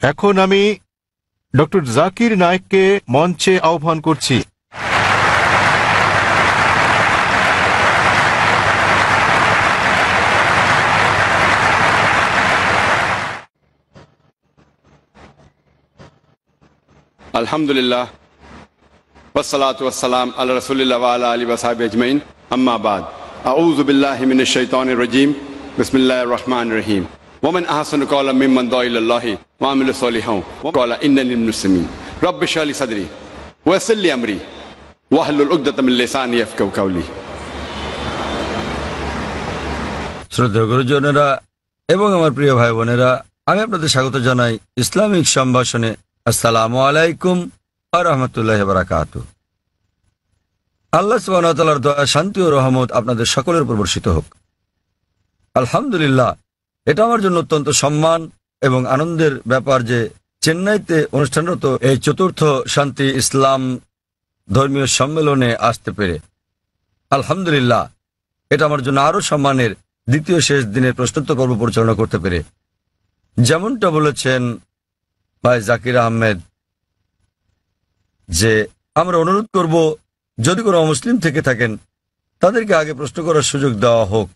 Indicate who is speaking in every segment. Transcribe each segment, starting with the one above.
Speaker 1: এখন আমি ডক্টর জাকির নায়েককে মঞ্চে আহ্বান করছি।
Speaker 2: আলহামদুলিল্লাহ ওয়াসসালাতু ওয়াসসালাম আলা রাসূলিল্লাহ ওয়া আলা আলিহি ওয়া সাহবিহি আজমাইন, আম্মা বাদ। আউযু বিল্লাহি মিনাশ শাইতানির রাজীম। বিসমিল্লাহির রহমানির রহিম। ওয়া মান আহসানু ক্বাওলাম মিম্মান দাআ ইলাল্লাহি ওয়া আমিলা সলিহান ওয়া ক্বালা ইন্নানি মিনাল মুসলিমিন। রাব্বি ইশরাহ লি সাদরি ওয়া ইয়াসসির লি আমরি ওয়াহলুল উকদাতাম মিন লিসানি ইয়াফকাহু কাওলি।
Speaker 3: শ্রদ্ধেয় গুরুজনেরা এবং আমার প্রিয় ভাই বোনেরা, আমি আপনাদের স্বাগত জানাই ইসলামিক সম্ভাষণে। আসসালামু আলাইকুম ওয়া রাহমাতুল্লাহি ওয়া বারাকাতুহু। আল্লাহ সুবহানাহু ওয়া তাআলার দয়া, শান্তি ও রহমত আপনাদের সকলের উপর বর্ষিত হোক। আলহামদুলিল্লাহ, এটা আমার জন্য অত্যন্ত সম্মান এবং আনন্দের ব্যাপার যে চেন্নাইতে অনুষ্ঠানরত এই চতুর্থ শান্তি ইসলাম ধর্মীয় সম্মেলনে আসতে পেরে। আলহামদুলিল্লাহ, এটা আমার জন্য আরও সম্মানের দ্বিতীয় শেষ দিনের প্রশ্নোত্তর পর্ব পরিচালনা করতে পেরে। যেমনটা বলেছেন ভাই জাকির আহমেদ, যে আমরা অনুরোধ করব যদি কোনো অমুসলিম থেকে থাকেন তাদেরকে আগে প্রশ্ন করার সুযোগ দেওয়া হোক।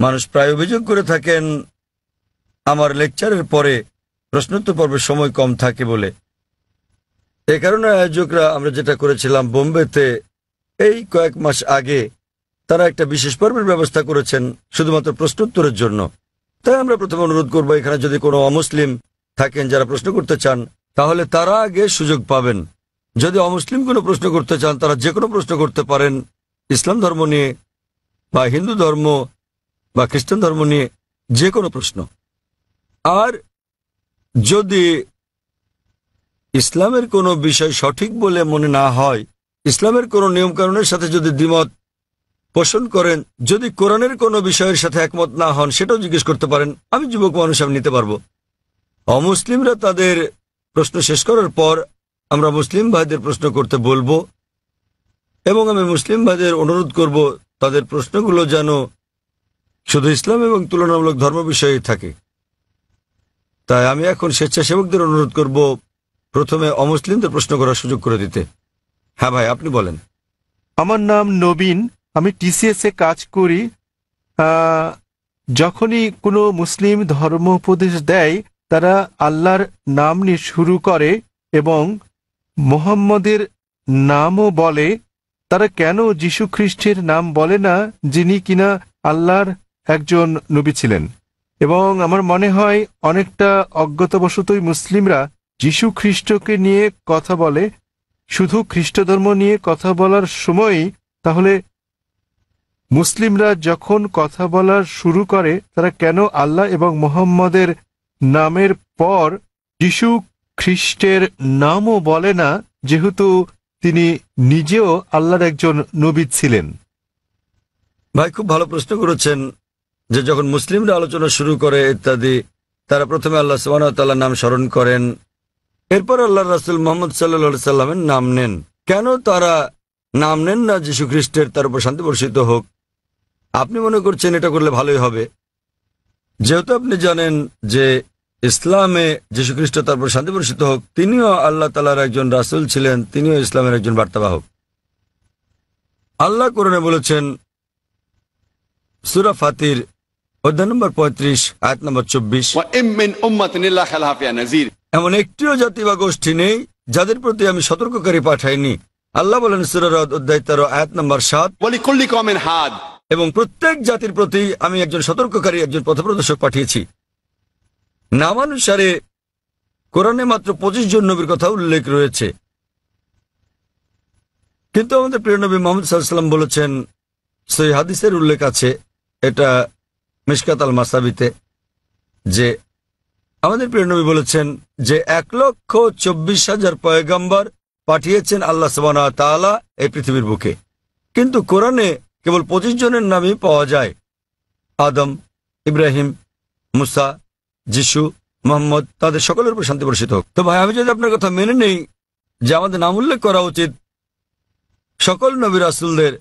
Speaker 3: মানুষ প্রায় অভিযোগ করে থাকেন আমার লেকচারের পরে প্রশ্নোত্তর পর্বের সময় কম থাকে বলে। এ কারণে আয়োজকরা আমরা যেটা করেছিলাম বোম্বেতে এই কয়েক মাস আগে, তারা একটা বিশেষ পর্বের ব্যবস্থা করেছেন শুধুমাত্র প্রশ্নোত্তরের জন্য। তাই আমরা প্রথমে অনুরোধ করব, এখানে যদি কোনো অমুসলিম থাকেন যারা প্রশ্ন করতে চান তাহলে তারা আগে সুযোগ পাবেন। যদি অমুসলিম কোনো প্রশ্ন করতে চান তারা যে কোনো প্রশ্ন করতে পারেন, ইসলাম ধর্ম নিয়ে বা হিন্দু ধর্ম বা খ্রিস্টান ধর্ম নিয়ে যে কোনো প্রশ্ন। আর যদি ইসলামের কোনো বিষয় সঠিক বলে মনে না হয়, ইসলামের কোনো নিয়মকানুনের সাথে যদি দ্বিমত পোষণ করেন, যদি কোরআনের কোনো বিষয়ের সাথে একমত না হন, সেটাও জিজ্ঞেস করতে পারেন। আমি যুবক মানুষ, আমি নিতে পারবো। অমুসলিমরা তাদের প্রশ্ন শেষ করার পর আমরা মুসলিম ভাইদের প্রশ্ন করতে বলবো এবং আমি মুসলিম ভাইদের অনুরোধ করব তাদের প্রশ্নগুলো যেন শুধু ইসলাম এবং তুলনামূলক ধর্ম বিষয়ে থাকে। তাই আমি এখন স্বেচ্ছাসেবকদের অনুরোধ করব প্রথমে অমুসলিমদের প্রশ্ন করার সুযোগ করে দিতে। হ্যাঁ ভাই, আপনি বলেন।
Speaker 1: আমার নাম নবীন, আমি টিসিএস এ কাজ করি। যখনই কোনো মুসলিম ধর্ম উপদেশ দেয় তারা আল্লাহর নাম নিয়ে শুরু করে এবং মুহাম্মদের নামও বলে। তারা কেন যীশু খ্রিস্টের নাম বলে না, যিনি কিনা আল্লাহর একজন নবী ছিলেন? এবং আমার মনে হয় অনেকটা অজ্ঞতাবশতই মুসলিমরা যীশু খ্রিস্টকে নিয়ে কথা বলে, শুধু খ্রিস্ট ধর্ম নিয়ে কথা বলার সময়ই। তাহলে মুসলিমরা যখন কথা বলা শুরু করে তারা কেন আল্লাহ এবং মুহাম্মদের নামের পর যীশু খ্রিস্টের নামও বলে না, যেহেতু তিনি নিজেও আল্লাহর একজন নবী ছিলেন?
Speaker 3: ভাই, খুব ভালো প্রশ্ন করেছেন যে যখন মুসলিমরা আলোচনা শুরু করে ইত্যাদি, তারা প্রথমে আল্লাহ সুবহানাহু ওয়া তাআলার নাম স্মরণ করেন, এরপর আল্লাহর রাসূল মুহাম্মদ সাল্লাল্লাহু আলাইহি সাল্লামের নাম নেন। কেন তারা নাম নেন না যীশু খ্রিস্টের, তার উপর শান্তি বর্ষিত হোক? আপনি মনে করছেন এটা করলে ভালোই হবে, যেহেতু আপনি জানেন যে ইসলামে যীশু খ্রিস্ট, তার উপর শান্তি বর্ষিত হোক, তিনিও আল্লাহ তাআলার একজন রাসূল ছিলেন, তিনিও ইসলামের একজন বার্তাবাহক। আল্লাহ কোরআনে বলেছেন সূরা ফাতির অধ্যায় নম্বর 35 আয়াত নম্বর 24, এমন একটিও জাতি বা গোষ্ঠী নেই যাদের প্রতি আমি সতর্ককারী পাঠাইনি। আল্লাহ বলেন সূরা রাদ অধ্যায় 13 আয়াত নম্বর 7, এবং প্রত্যেক জাতির প্রতি আমি একজন সতর্ককারী, একজন পথপ্রদর্শক পাঠিয়েছি। নামানুসারে কোরআনে মাত্র 25 জন নবীর কথা উল্লেখ রয়েছে, কিন্তু আমাদের প্রিয় নবী মুহাম্মদ সাল্লাল্লাহু আলাইহি ওয়াসাল্লাম বলেছেন, সহিহ হাদিসের উল্লেখ আছে, এটা মিশকাত আল মাসাবিতে, যে আমাদের প্রিয় নবী বলেছেন যে 1,24,000 পয়গম্বর পাঠিয়েছেন আল্লাহ সুবহানাহু ওয়া তাআলা এই পৃথিবীর বুকে, কিন্তু কোরআনে কেবল 25 জনের নামই পাওয়া যায়। আদম, ইব্রাহিম, মুসা, যিশু, মুহাম্মদ, তাদের সকলের উপর শান্তি বর্ষিত হোক। তো ভাই, আমি যদি আপনার কথা মেনে নেই যে আমাদের নাম উল্লেখ করা উচিত সকল নবী রাসূলদের,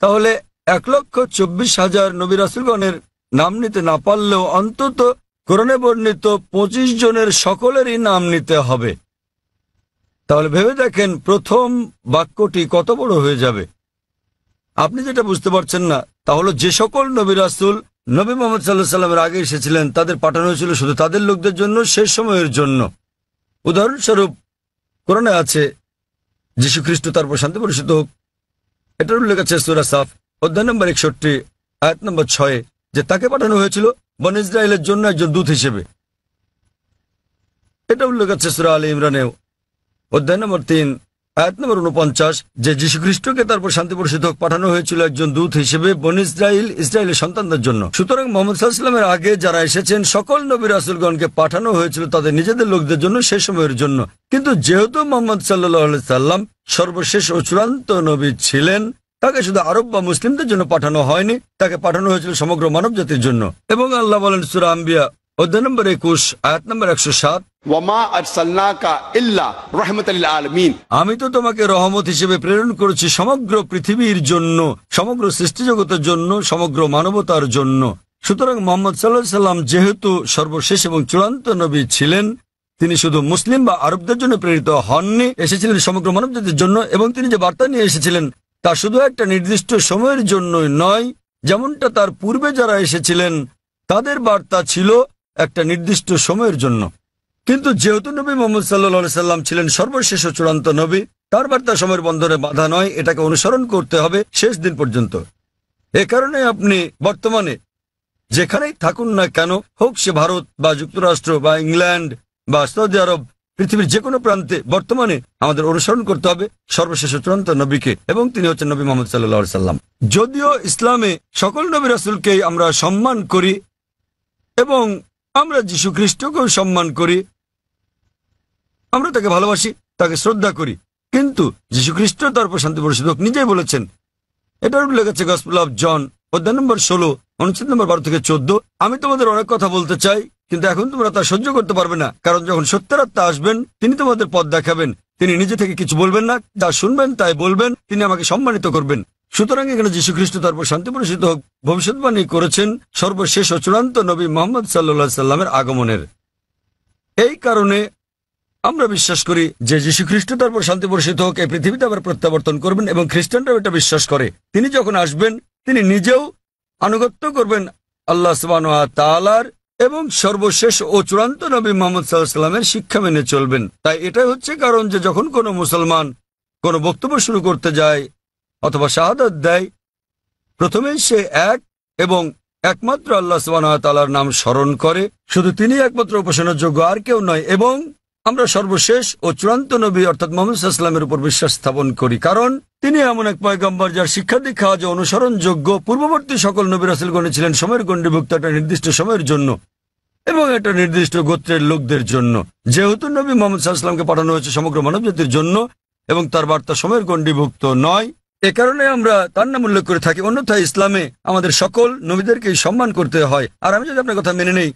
Speaker 3: তাহলে 1,24,000 নবী রাসূলগণের নাম নিতে না পারলেও অন্তত কোরআনে বর্ণিত 25 জনের সকলেরই নাম নিতে হবে। তাহলে ভেবে দেখেন প্রথম বাক্যটি কত বড় হয়ে যাবে। আপনি যেটা বুঝতে পারছেন না তা হলো যে সকল নবী রাসূল নবী মুহাম্মদ সাল্লাল্লাহু আলাইহি সাল্লামের আগে এসেছিলেন তাদের পাঠানো হয়েছিল শুধু তাদের লোকদের জন্য, শেষ সময়ের জন্য। উদাহরণস্বরূপ কোরআনে আছে যীশু খ্রিস্ট তার উপর শান্তি বর্ষিত হোক, এটার উল্লেখ আছে সূরা সাফ অধ্যায় নম্বর 61 আয়াত নম্বর 6 যে তাকে পাঠানো হয়েছিল বনী ইসরায়েলের জন্য একজন দূত হিসেবে। এটা উল্লেখ আছে সূরা আলে ইমরানেও অধ্যায় নম্বর 3 আয়াত নম্বর 49 যে যীশু খ্রিস্টকে তারপর শান্তি বর্ষিত হোক পাঠানো হয়েছিল একজন দূত হিসেবে বনী ইসরায়েলের সন্তানদের জন্য। সুতরাং মুহাম্মদ সাল্লাল্লাহু আলাইহি ওয়াসাল্লামের আগে যারা এসেছেন সকল নবী রাসূলগণকে পাঠানো হয়েছিল তাদের নিজেদের লোকদের জন্য, সেই সময়ের জন্য। কিন্তু যেহেতু মুহাম্মদ সাল্লাল্লাহু আলাইহি সাল্লাম সর্বশেষ ও চূড়ান্ত নবী ছিলেন, তাকে শুধু আরব বা মুসলিমদের জন্য পাঠানো হয়নি, তাকে পাঠানো হয়েছিল সমগ্র মানব জাতির জন্য। এবং আল্লাহ বলেন সূরা আম্বিয়া অধ্যায় নম্বর 21 আয়াত নম্বর 107
Speaker 2: ওয়ামা আরসালনাকা ইল্লা রাহমাতাল লিল আলামিন,
Speaker 3: আমি তো তোমাকে রহমত হিসেবে প্রেরণ করেছি সমগ্র পৃথিবীর জন্য, সমগ্র সৃষ্টি জগতের জন্য, সমগ্র মানবতার জন্য। সুতরাং মুহাম্মদ সাল্লাল্লাহু আলাইহি সাল্লাম যেহেতু সর্বশেষ এবং চূড়ান্ত নবী ছিলেন, তিনি শুধু মুসলিম বা আরবদের জন্য প্রেরিত হননি, এসেছিলেন সমগ্র মানব জাতির জন্য। এবং তিনি যে বার্তা নিয়ে এসেছিলেন তা শুধু একটা নির্দিষ্ট সময়ের জন্যই নয়, যেমনটা তার পূর্বে যারা এসেছিলেন তাদের বার্তা ছিল একটা নির্দিষ্ট সময়ের জন্য। কিন্তু যেহেতু নবী মুহাম্মদ সাল্লাল্লাহু আলাইহি সাল্লাম ছিলেন সর্বশেষ ও চূড়ান্ত নবী, তার বার্তা সময়ের বন্ধনে বাধা নয়, এটাকে অনুসরণ করতে হবে শেষ দিন পর্যন্ত। এ কারণে আপনি বর্তমানে যেখানেই থাকুন না কেন, হোক সে ভারত বা যুক্তরাষ্ট্র বা ইংল্যান্ড বা সৌদি আরব, পৃথিবীর যে কোনো প্রান্তে বর্তমানে আমাদের অনুসরণ করতে হবে সর্বশেষ ও চূড়ান্ত নবীকে, এবং তিনি হচ্ছেন নবী মুহাম্মদ সাল্লাল্লাহু আলাইহি সাল্লাম। যদিও ইসলামে সকল নবী রাসূলকেই আমরা সম্মান করি এবং আমরা যীশু খ্রিস্টকেও সম্মান করি, আমরা তাকে ভালোবাসি, তাকে শ্রদ্ধা করি, কিন্তু যীশু খ্রিস্ট তার উপর শান্তি বর্ষিত হোক নিজেই বলেছেন, এটার উল্লেখ আছে গসপেল অফ জন অধ্যায় নম্বর 16 অনুচ্ছেদ নম্বর 12 থেকে 14, আমি তোমাদের অনেক কথা বলতে চাই কিন্তু এখন তোমরা তা সহ্য করতে পারবে না, কারণ যখন সত্যের আত্মা আসবেন তিনি তোমাদের পথ দেখাবেন। তিনি নিজে থেকে কিছু বলবেন না, যা শুনবেন তাই বলবেন, তিনি আমাকে সম্মানিত করবেন। সুতরাং এখানে যীশু খ্রিস্ট তার উপর শান্তি বর্ষিত হোক ভবিষ্যৎবাণী করেছেন সর্বশেষ ও চূড়ান্ত নবী মুহাম্মদ সাল্লাল্লাহু আলাইহি সাল্লামের আগমনের। এই কারণে আমরা বিশ্বাস করি যে যীশু খ্রিস্ট তার উপর শান্তি বর্ষিত হোক এই পৃথিবীতে আবার প্রত্যাবর্তন করবেন, এবং খ্রিস্টানরাও এটা বিশ্বাস করে। তিনি যখন আসবেন তিনি নিজেও আনুগত্য করবেন আল্লাহ সুবহানাহু ওয়া তাআলার, এবং সর্বশেষ ও চূড়ান্ত নবী মুহাম্মদ সাল্লাল্লাহু আলাইহি ওয়াসাল্লামের শিক্ষা মেনে চলবেন। তাই এটাই হচ্ছে কারণ যে যখন কোনো মুসলমান কোনো বক্তব্য শুরু করতে যায় অথবা শাহাদাত দেয়, প্রথমেই সে এক এবং একমাত্র আল্লাহ সুবহানাহু ওয়া তাআলার নাম স্মরণ করে, শুধু তিনি একমাত্র উপাসনার যোগ্য, আর কেউ নয়। এবং আমরা সর্বশেষ ও চূড়ান্ত নবী অর্থাৎ মুহাম্মদ সাল্লাল্লাহু আলাইহি ওয়াসাল্লামের উপর বিশ্বাস স্থাপন করি, কারণ তিনি এমন এক পয়গম্বর যার শিক্ষা দীক্ষা আজ অনুসরণযোগ্য। পূর্ববর্তী সকল নবী রাসূলগণ ছিলেন সময়ের গণ্ডিভুক্ত একটা নির্দিষ্ট সময়ের জন্য এবং একটা নির্দিষ্ট গোত্রের লোকদের জন্য। যেহেতু নবী মুহাম্মদ সাল্লাল্লাহু আলাইহি ওয়াসাল্লামকে পাঠানো হয়েছে সমগ্র মানবজাতির জন্য এবং তার বার্তা সময়ের গণ্ডিভুক্ত নয়, এ কারণে আমরা তার নাম উল্লেখ করে থাকি। অন্যথায় ইসলামে আমাদের সকল নবীদেরকেই সম্মান করতে হয়। আর আমি যদি আপনার কথা মেনে নেই,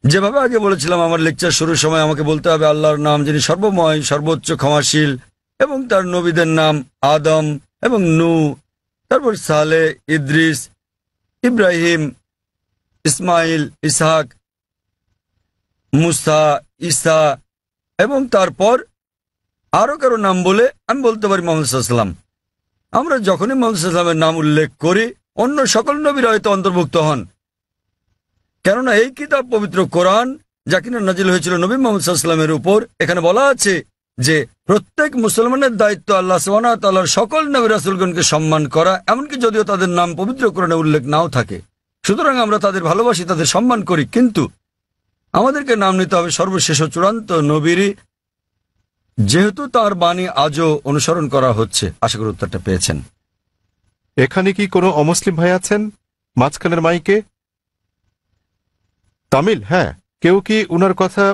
Speaker 3: যেভাবে আগে বলেছিলাম আমার লেকচার শুরুর সময় আমাকে বলতে হবে আল্লাহর নাম যিনি সর্বময়, সর্বোচ্চ, ক্ষমাশীল, এবং তার নবীদের নাম আদম এবং নূহ, তারপর সালেহ, ইদ্রিস, ইব্রাহিম, ইসমাইল, ইসহাক, মুসা, ঈসা, এবং তারপর আরো কারো নাম বলে আমি বলতে পারি মুহাম্মদ সাল্লাল্লাহু আলাইহি ওয়াসাল্লাম। আমরা যখনই মুহাম্মদ সাল্লাল্লাহু আলাইহি ওয়াসাল্লামের নাম উল্লেখ করি অন্য সকল নবীরা হয়তো অন্তর্ভুক্ত হন, কেননা এই কিতাব পবিত্র কোরআন যা কিনা নাজিল হয়েছিল নবী মুহাম্মদ সাল্লাল্লাহু আলাইহি ওয়াসাল্লামের উপর, এখানে বলা আছে যে প্রত্যেক মুসলমানের দায়িত্ব আল্লাহ সুবহানাহু ওয়া তাআলার সকল নবী রাসূলগণকে সম্মান করা, এমনকি যদিও তাদের নাম পবিত্র কোরআনে উল্লেখ নাও থাকে। সুতরাং আমরা তাদের ভালোবাসি, তাদের সম্মান করি, কিন্তু আমাদেরকে নাম নিতে হবে সর্বশেষ ও চূড়ান্ত নবীরই, যেহেতু তার বাণী আজও অনুসরণ করা হচ্ছে। আশা করি উত্তরটা পেয়েছেন।
Speaker 1: এখানে কি কোনো অমুসলিম ভাই আছেন মাঝখানের মাইকে? তামিল? হ্যাঁ, কেউ কি উনার কথা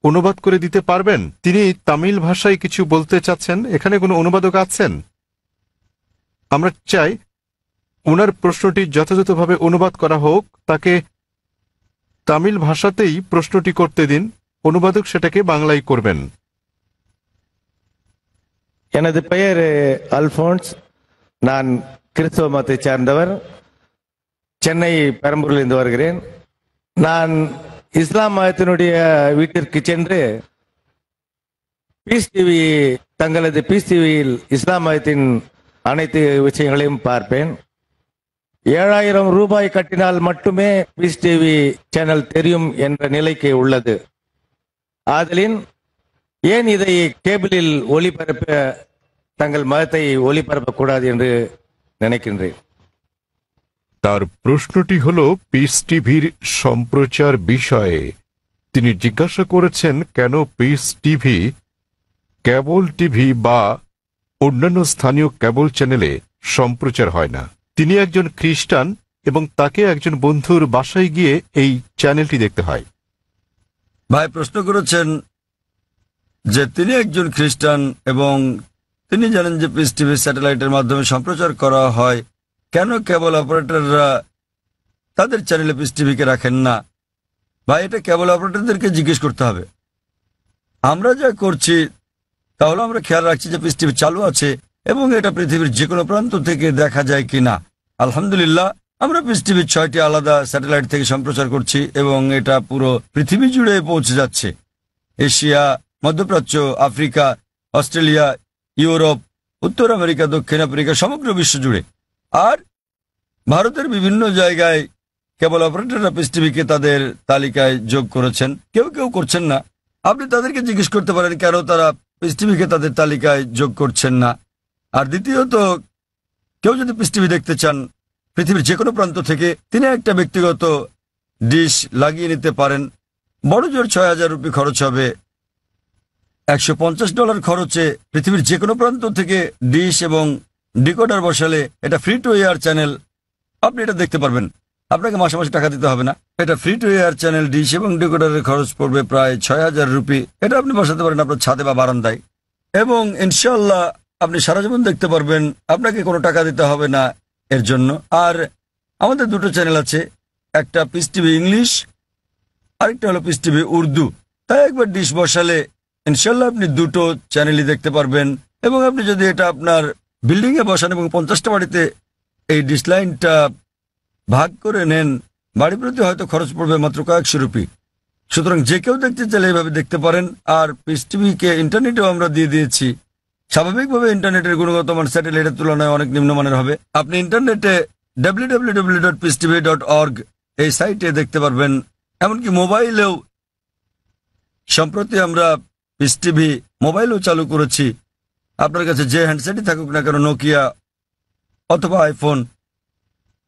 Speaker 1: অনুবাদ করে দিতে পারবেন? তিনি তামিল ভাষায় কিছু বলতে চাচ্ছেন। এখানে কোনো অনুবাদক আছেন? আমরা চাই উনার প্রশ্নটি যথাযথভাবে অনুবাদ করা হোক, তাকে তামিল ভাষাতেই প্রশ্নটি করতে দিন, অনুবাদক সেটাকে বাংলায় করবেন।
Speaker 4: எனது பெயர் அல்போன்ஸ். நான் கிறிஸ்தவ மதத்தை சார்ந்தவர். சென்னை பெரம்பூரிலிருந்து வருகிறேன். நான் இஸ்லாம் மதத்தினுடைய வீட்டிற்கு சென்று பீஸ் டிவி தங்களது பீஸ் டிவியில் இஸ்லாம் மதத்தின் அனைத்து விஷயங்களையும் பார்ப்பேன். 7,000 ரூபாய் கட்டினால் மட்டுமே பீஸ் டிவி சேனல் தெரியும் என்ற நிலைக்கு உள்ளது. ஆதலின் ஏன் இதை கேபிளில் ஒளிபரப்ப தங்கள் মতத்தை ஒளிபரப்பக்கூடாது என்று নিனைக்கின்றேன்.
Speaker 1: তার প্রশ্নটি হল পিস টিভির সম্প্রচার বিষয়ে। তিনি জিজ্ঞাসা করেছেন কেন পিস টিভি, কেবল টিভি বা অন্যান্য স্থানীয় কেবল চ্যানেলে সম্প্রচার হয় না। তিনি একজন খ্রিস্টান এবং তাকে একজন বন্ধুর বাসায় গিয়ে এই চ্যানেলটি দেখতে হয়।
Speaker 3: ভাই প্রশ্ন করেছেন যে তিনি একজন খ্রিস্টান এবং তিনি জানেন যে পিস টিভি স্যাটেলাইটের মাধ্যমে সম্প্রচার করা হয়, কেন কেবল অপারেটররা তাদের চ্যানেলে পিস টিভিকে রাখেন না? ভাই, এটা কেবল অপারেটরদেরকে জিজ্ঞেস করতে হবে। আমরা যা করছি তাহলে আমরা খেয়াল রাখছি যে পিস টিভি চালু আছে এবং এটা পৃথিবীর যে কোনো প্রান্ত থেকে দেখা যায় কিনা। আলহামদুলিল্লাহ, আমরা পিস টিভির 6টি আলাদা স্যাটেলাইট থেকে সম্প্রচার করছি এবং এটা পুরো পৃথিবী জুড়ে পৌঁছে যাচ্ছে। এশিয়া, মধ্যপ্রাচ্য, আফ্রিকা, অস্ট্রেলিয়া, ইউরোপ, উত্তর আমেরিকা, দক্ষিণ আফ্রিকা, সমগ্র বিশ্ব জুড়ে। আর ভারতের বিভিন্ন জায়গায় কেবল অপারেটররা পিস টিভিকে তাদের তালিকায় যোগ করেছেন, কেউ কেউ করছেন না। আপনি তাদেরকে জিজ্ঞেস করতে পারেন কেন তারা পিস টিভিকে তাদের তালিকায় যোগ করছেন না। আর দ্বিতীয়ত, কেউ যদি পিস টিভি দেখতে চান পৃথিবীর যে কোনো প্রান্ত থেকে, তিনি একটা ব্যক্তিগত ডিশ লাগিয়ে নিতে পারেন। বড় জোর 6,000 রুপি খরচ হবে। $150 খরচে পৃথিবীর যে কোনো প্রান্ত থেকে ডিশ এবং ডিকোডার বসালে এটা ফ্রি টু এয়ার চ্যানেল, আপনি এটা দেখতে পারবেন। আপনাকে মাসে মাসে টাকা দিতে হবে না। এটা free to air channel, dish এবং ডিকোডারের খরচ পড়বে প্রায় 6,000 রুপি। এটা আপনি বসাতে পারেন আপনার ছাদে বা বারান্দায় এবং ইনশাল্লাহ আপনি সারা জীবন দেখতে পারবেন, আপনাকে কোনো টাকা দিতে হবে না এর জন্য। আর আমাদের দুটো চ্যানেল আছে, একটা পিস টিভি ইংলিশ, আরেকটা হলো পিস টিভি উর্দু। তাই একবার ডিশ বসালে ইনশাল্লাহ আপনি দুটো চ্যানেলই দেখতে পারবেন। এবং আপনি যদি এটা আপনার বিল্ডিংয়ে বসান এবং 50টা বাড়িতে এই ডিশ লাইনটা ভাগ করে নেন, বাড়ি প্রতি হয়তো খরচ পড়বে মাত্র কয়েকশো রুপি। সুতরাং যে কেউ দেখতে চাইলে এইভাবে দেখতে পারেন। আর পিস টিভিকে ইন্টারনেটেও আমরা দিয়ে দিয়েছি। স্বাভাবিকভাবে ইন্টারনেটের গুণগত মান স্যাটেলাইটের তুলনায় অনেক নিম্নমানের হবে। আপনি ইন্টারনেটে www.peacetv.org এই সাইটে দেখতে পারবেন। এমনকি মোবাইলেও সম্প্রতি আমরা পিস টিভি মোবাইলও চালু করেছি। আপনার কাছে যে হ্যান্ডসেটই থাকুক না কেন, নোকিয়া অথবা আইফোন,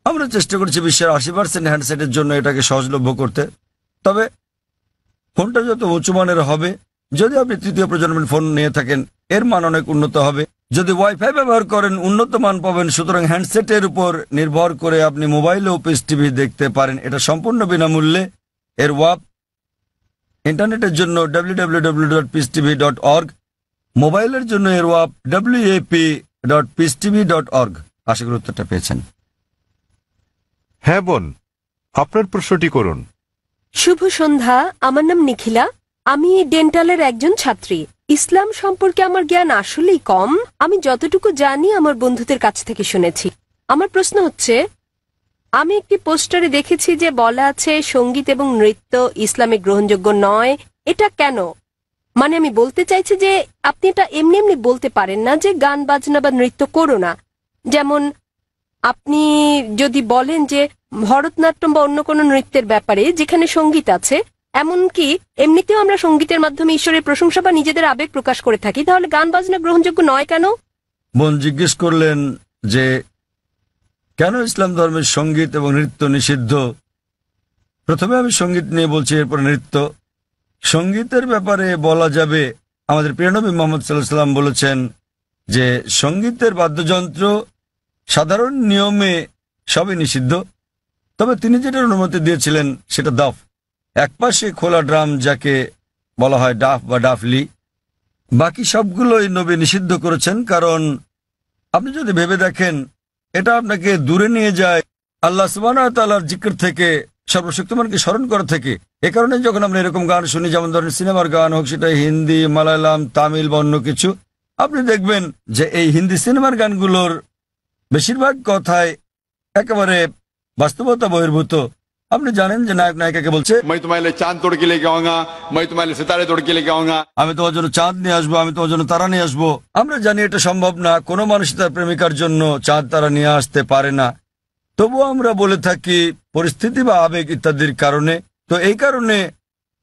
Speaker 3: আমরা চেষ্টা করছি বিশ্বের 80% হ্যান্ডসেটের জন্য এটাকে সহজলভ্য করতে। তবে ফোনটা যত উঁচু মানের হবে, যদি আপনি তৃতীয় প্রজন্মের ফোন নিয়ে থাকেন এর মান অনেক উন্নত হবে। যদি ওয়াইফাই ব্যবহার করেন উন্নত মান পাবেন। সুতরাং হ্যান্ডসেটের উপর নির্ভর করে আপনি মোবাইলেও পিস টিভি দেখতে পারেন। এটা সম্পূর্ণ বিনামূল্যে। এর ওয়াপ ইন্টারনেটের জন্য www.peacetv.org, মোবাইলের জন্য এর ওয়াপ wap.peacetv.org। আশা করি উত্তরটা পেয়েছেন।
Speaker 1: হ্যাঁ বোন, আপনার প্রশ্নটি করুন।
Speaker 5: শুভ সন্ধ্যা, আমার নাম নিখিলা। আমি ডেন্টালের একজন ছাত্রী। ইসলাম সম্পর্কে আমার জ্ঞান আসলেই কম। আমি যতটুকু জানি আমার বন্ধুদের কাছ থেকে শুনেছি। আমার প্রশ্ন হচ্ছে, আমি একটি পোস্টারে দেখেছি যে বলা আছে সঙ্গীত এবং নৃত্য ইসলামে গ্রহণযোগ্য নয়। এটা কেন? মানে আমি বলতে চাইছি যে আপনি এটা এমনি এমনি বলতে পারেন না যে গান বাজনা বা নৃত্য করো না। যেমন আপনি যদি বলেন যে ভরতনাট্যম বা অন্য কোনো নৃত্যের ব্যাপারে যেখানে সঙ্গীত আছে, এমনকি এমনিতেও আমরা সঙ্গীতের মাধ্যমে ঈশ্বরের প্রশংসা বা নিজেদের আবেগ প্রকাশ করে থাকি, তাহলে গান বাজনা গ্রহণযোগ্য নয় কেন?
Speaker 3: বোন জিজ্ঞেস করলেন যে কেন ইসলাম ধর্মের সঙ্গীত এবং নৃত্য নিষিদ্ধ। প্রথমে আমি সঙ্গীত নিয়ে বলছি, এরপরে নৃত্য। সঙ্গীতের ব্যাপারে বলা যাবে, আমাদের প্রিয় নবী মুহাম্মদ সাল্লাল্লাহু আলাইহি ওয়াসাল্লাম বলেছেন যে সঙ্গীতের বাদ্যযন্ত্র সাধারণ নিয়মে সবই নিষিদ্ধ, তবে তিনি যেটার অনুমতি দিয়েছিলেন সেটা দাফ, একপাশে খোলা ড্রাম যাকে বলা হয় ডাফ বা ডাফলি। বাকি সবগুলোই নবী নিষিদ্ধ করেছেন, কারণ আপনি যদি ভেবে দেখেন এটা আপনাকে দূরে নিয়ে যায় আল্লাহ সুবহানাহু ওয়া তাআলার জিকির থেকে, সর্বশক্তিমানকে স্মরণ করা থেকে। এ কারণে যখন আমরা এরকম গান শুনি, যেমন ধরেন সিনেমার গান হোক, সেটা হিন্দি, মালায়ালাম, তামিল বা অন্য কিছু, আপনি দেখবেন যে এই হিন্দি সিনেমার গানগুলোর বেশিরভাগ কথায় একেবারে বাস্তবতা বহির্ভূত। আপনি জানেন যে নায়ক নায়িকাকে বলছে,
Speaker 2: मैं तुम्हारे लिए चांद तोड़ के लेके आऊंगा, मैं तुम्हारे लिए सितारे तोड़ के लेके आऊंगा।
Speaker 3: আমি তোমার জন্য চাঁদ নিয়ে আসবো, আমি তোমার জন্য তারা নিয়ে আসবো। আমরা জানি এটা সম্ভব না, কোনো মানুষ তার প্রেমিকার জন্য চাঁদ তারা নিয়ে আসতে পারে না। তবুও আমরা বলে থাকি পরিস্থিতি বা আবেগ ইত্যাদির কারণে। তো এই কারণে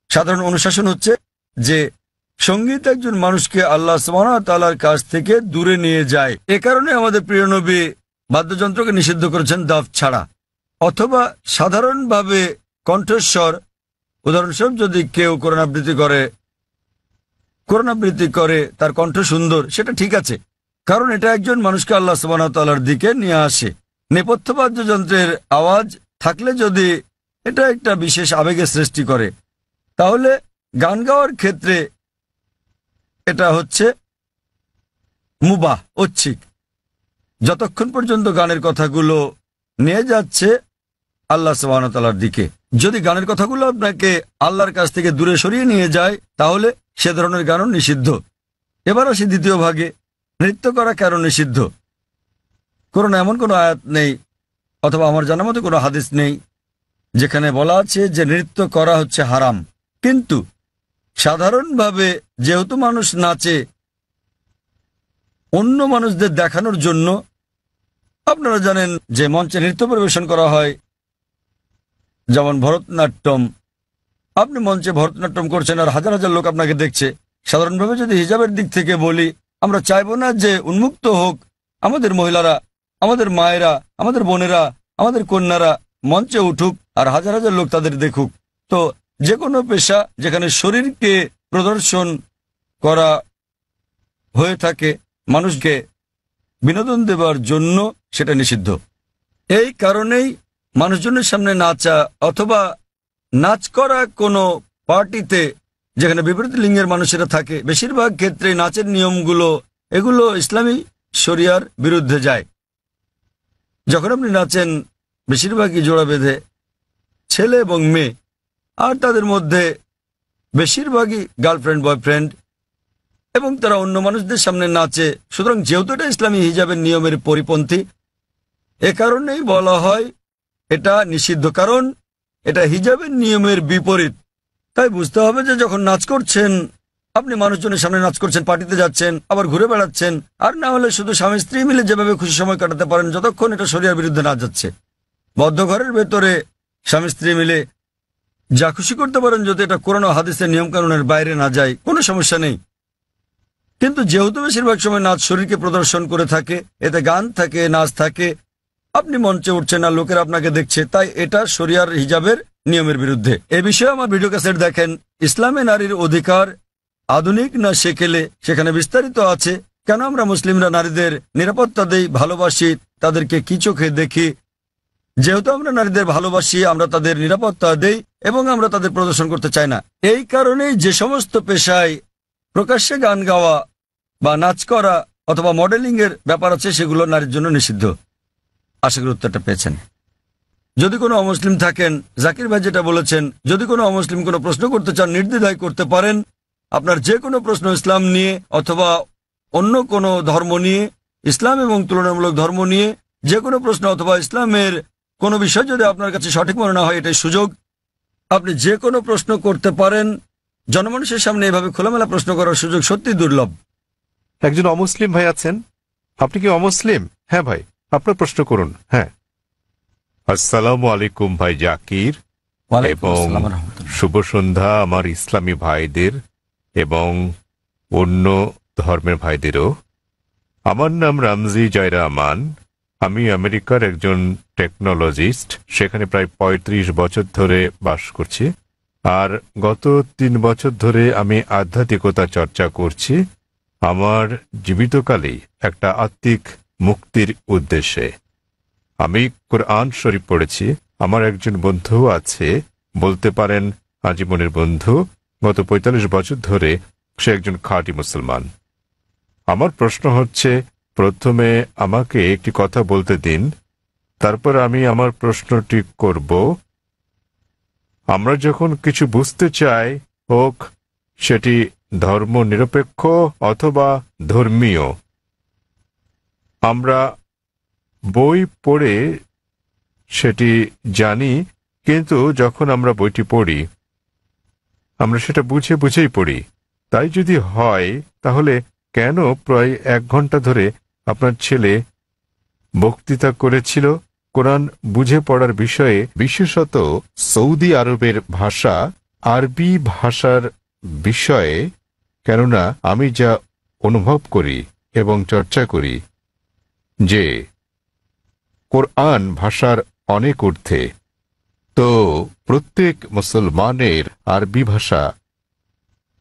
Speaker 3: সাধারণ অনুশাসন হচ্ছে যে সঙ্গীত একজন মানুষকে আল্লাহ সুবহানাহু ওয়া তাআলার কাছ থেকে দূরে নিয়ে যায়। এ কারণে আমাদের প্রিয় নবী বাদ্যযন্ত্রকে নিষিদ্ধ করেছেন দাফ ছাড়া, অথবা সাধারণভাবে কণ্ঠস্বর। উদাহরণস্বরূপ যদি কেউ কোরআন আবৃত্তি করে তার কণ্ঠ সুন্দর, সেটা ঠিক আছে, কারণ এটা একজন মানুষকে আল্লাহ সুবহানাহু ওয়া তাআলার দিকে নিয়ে আসে। নেপথ্য বাদ্যযন্ত্রের আওয়াজ থাকলে যদি এটা একটা বিশেষ আবেগের সৃষ্টি করে, তাহলে গান গাওয়ার ক্ষেত্রে এটা হচ্ছে মুবাহ, ঐচ্ছিক, যতক্ষণ পর্যন্ত গানের কথাগুলো নিয়ে যাচ্ছে আল্লাহ সুবহানাহু ওয়া তাআলার দিকে। যদি গানের কথাগুলো আপনাকে আল্লাহর কাছ থেকে দূরে সরিয়ে নিয়ে যায়, তাহলে সে ধরনের গানও নিষিদ্ধ। এবার আসি দ্বিতীয় ভাগে, নৃত্য করা কেন নিষিদ্ধ। কোরআনে এমন কোনো আয়াত নেই, অথবা আমার জানা মতো কোনো হাদিস নেই যেখানে বলা আছে যে নৃত্য করা হচ্ছে হারাম। কিন্তু সাধারণভাবে যেহেতু মানুষ নাচে অন্য মানুষদের দেখানোর জন্য, আপনারা জানেন যে মঞ্চে নৃত্য পরিবেশন করা হয়, যেমন ভরতনাট্যম। আপনি মঞ্চে ভরতনাট্যম করছেন আর হাজার হাজার লোক আপনাকে দেখছে। সাধারণভাবে যদি হিজাবের দিক থেকে বলি, আমরা চাইবো না যে উন্মুক্ত হোক আমাদের মহিলারা, আমাদের মায়েরা, আমাদের বোনেরা, আমাদের কন্যারা মঞ্চে উঠুক আর হাজার হাজার লোক তাদের দেখুক। তো যে কোনো পেশা যেখানে শরীরকে প্রদর্শন করা হয়ে থাকে মানুষকে বিনোদন দেওয়ার জন্য, সেটা নিষিদ্ধ। এই কারণেই মানুষজনের সামনে নাচা অথবা নাচ করা কোনো পার্টিতে যেখানে বিপরীত লিঙ্গের মানুষেরা থাকে, বেশিরভাগ ক্ষেত্রে নাচের নিয়মগুলো এগুলো ইসলামী শরিয়ার বিরুদ্ধে যায়। যখন আপনি নাচেন বেশিরভাগই জোড়া বেঁধে, ছেলে এবং মেয়ে, আর তাদের মধ্যে বেশিরভাগই গার্লফ্রেন্ড বয়ফ্রেন্ড, এবং তারা অন্য মানুষদের সামনে নাচে। সুতরাং যেহেতু এটা ইসলামী হিজাবের নিয়মের পরিপন্থী, এ কারণেই বলা হয় এটা নিষিদ্ধ, কারণ এটা হিজাবের নিয়মের বিপরীত। তাই বুঝতে হবে যে যখন নাচ করছেন, আপনি মানুষজনের সামনে নাচ করছেন, পার্টিতে যাচ্ছেন, আবার ঘুরে বেড়াচ্ছেন, আর না হলে শুধু স্বামী স্ত্রী মিলে যেভাবে খুশি সময় কাটাতে পারেন যতক্ষণ এটা শরিয়ার বিরুদ্ধে না যাচ্ছে। বদ্ধ ঘরের ভেতরে স্বামী স্ত্রী মিলে যা খুশি করতে পারেন, যদি এটা কোরআন ও হাদিসের নিয়মকানুনের বাইরে না যায়, কোনো সমস্যা নেই। কিন্তু যেহেতু বেশিরভাগ সময় নাচ শরীরকে প্রদর্শন করে থাকে, এতে গান থাকে, নাচ থাকে, আপনি মঞ্চে উঠছেন আর লোকেরা আপনাকে দেখছে, তাই এটা শরিয়ার হিজাবের নিয়মের বিরুদ্ধে। এ বিষয়ে আমার ভিডিও ক্যাসেট দেখেন, ইসলামে নারীর অধিকার আধুনিক না সেকেলে, সেখানে বিস্তারিত আছে কেন আমরা মুসলিমরা নারীদের নিরাপত্তা দেই, ভালোবাসি, তাদেরকে কি চোখে দেখি। যেহেতু আমরা নারীদের ভালোবাসি, আমরা তাদের নিরাপত্তা দেই এবং আমরা তাদের প্রদর্শন করতে চাই না। এই কারণেই যে সমস্ত পেশায় প্রকাশ্যে গান গাওয়া বা নাচ করা অথবা মডেলিং এর ব্যাপার আছে, সেগুলো নারীর জন্য নিষিদ্ধ। আশা করি উত্তরটা পেয়েছেন। যদি কোনো অমুসলিম থাকেন, জাকির ভাই যেটা বলেছেন, যদি কোনো অমুসলিম কোনো প্রশ্ন করতে চান, নির্দ্বিধায় করতে পারেন। আপনার যে কোনো প্রশ্ন ইসলাম নিয়ে অথবা অন্য কোনো ধর্ম নিয়ে, ইসলাম এবং তুলনামূলক ধর্ম নিয়ে যে কোনো প্রশ্ন অথবা ইসলামের কোনো বিষয় যদি আপনার কাছে সঠিক মনে না হয়, এটাই সুযোগ। আপনি যে কোনো প্রশ্ন করতে পারেন। জনমানুষের সামনে এভাবে খোলামেলা প্রশ্ন করার সুযোগ সত্যি দুর্লভ।
Speaker 1: একজন অমুসলিম ভাই আছেন। আপনি কি অমুসলিম? হ্যাঁ ভাই, আপনার প্রশ্ন করুন। হ্যাঁ,
Speaker 6: আসসালামু আলাইকুম ভাই জাকির, এবং শুভ সন্ধ্যা আমার ইসলামী ভাইদের এবং অন্য ধর্মের ভাইদেরও। আমার নাম রামজি জয়রামান। আমি আমেরিকার একজন টেকনোলজিস্ট, সেখানে প্রায় ৩৫ বছর ধরে বাস করছি। আর গত ৩ বছর ধরে আমি আধ্যাত্মিকতা চর্চা করছি আমার জীবিতকালেই একটা আত্মিক মুক্তির উদ্দেশ্যে। আমি কোরআন শরীফ পড়েছি। আমার একজন বন্ধু আছে, বলতে পারেন আজীবনের বন্ধু। গত ৪৫ বছর ধরে সে একজন খাঁটি মুসলমান। আমার প্রশ্ন হচ্ছে, প্রথমে আমাকে একটি কথা বলতে দিন, তারপর আমি আমার প্রশ্নটি করব। আমরা যখন কিছু বুঝতে চাই, হোক সেটি ধর্ম নিরপেক্ষ অথবা ধর্মীয়, আমরা বই পড়ে সেটি জানি, কিন্তু যখন আমরা বইটি পড়ি আমরা সেটা বুঝে বুঝেই পড়ি। তাই যদি হয় তাহলে কেন প্রায় 1 ঘন্টা ধরে আপনার ছেলে বক্তৃতা করেছিল কোরআন বুঝে পড়ার বিষয়ে, বিশেষত সৌদি আরবের ভাষা আরবি ভাষার বিষয়ে? কেননা আমি যা অনুভব করি এবং চর্চা করি যে কোরআন ভাষার অনেক ঊর্ধ্বে, তো প্রত্যেক মুসলমানের আরবি ভাষা